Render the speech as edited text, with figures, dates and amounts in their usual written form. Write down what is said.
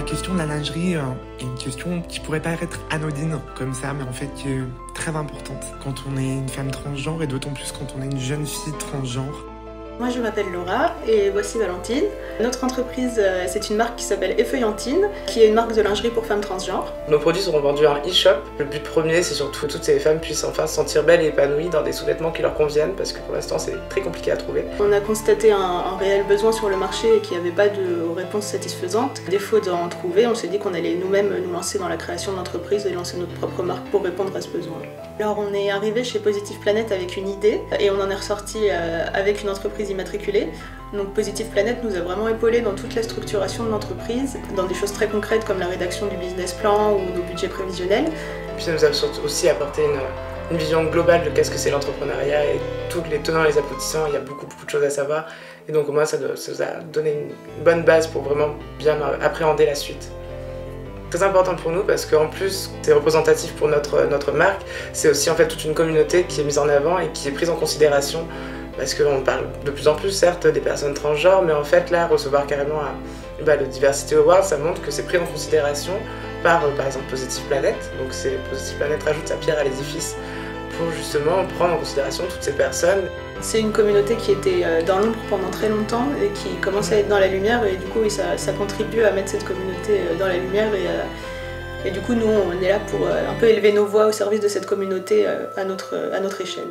question de la lingerie est une question qui pourrait paraître anodine comme ça, mais en fait qui est très importante quand on est une femme transgenre et d'autant plus quand on est une jeune fille transgenre. Moi je m'appelle Laura et voici Valentine. Notre entreprise c'est une marque qui s'appelle Effeuillantine, qui est une marque de lingerie pour femmes transgenres. Nos produits seront vendus en e-shop. Le but premier c'est surtout que toutes ces femmes puissent enfin se sentir belles et épanouies dans des sous-vêtements qui leur conviennent parce que pour l'instant c'est très compliqué à trouver. On a constaté un réel besoin sur le marché et qu'il n'y avait pas de réponse satisfaisante. À défaut d'en trouver, on s'est dit qu'on allait nous-mêmes nous lancer dans la création d'entreprise et lancer notre propre marque pour répondre à ce besoin. Alors on est arrivé chez Positive Planet avec une idée et on en est ressorti avec une entreprise immatriculée. Donc Positive Planet nous a vraiment épaulés dans toute la structuration de l'entreprise, dans des choses très concrètes comme la rédaction du business plan ou nos budgets prévisionnels. Puis ça nous a surtout aussi apporté une vision globale de qu'est-ce que c'est l'entrepreneuriat et tous les tenants et les aboutissants. Il y a beaucoup de choses à savoir et donc moi ça nous a donné une bonne base pour vraiment bien appréhender la suite. Très important pour nous parce qu'en plus c'est représentatif pour notre marque, c'est aussi en fait toute une communauté qui est mise en avant et qui est prise en considération parce qu'on parle de plus en plus certes des personnes transgenres, mais en fait là recevoir carrément le Diversity Award, ça montre que c'est pris en considération par exemple Positive Planet, donc Positive Planet rajoute sa pierre à l'édifice pour justement prendre en considération toutes ces personnes. C'est une communauté qui était dans l'ombre pendant très longtemps et qui commence à être dans la lumière et du coup oui, ça contribue à mettre cette communauté dans la lumière et du coup nous on est là pour un peu élever nos voix au service de cette communauté à notre échelle.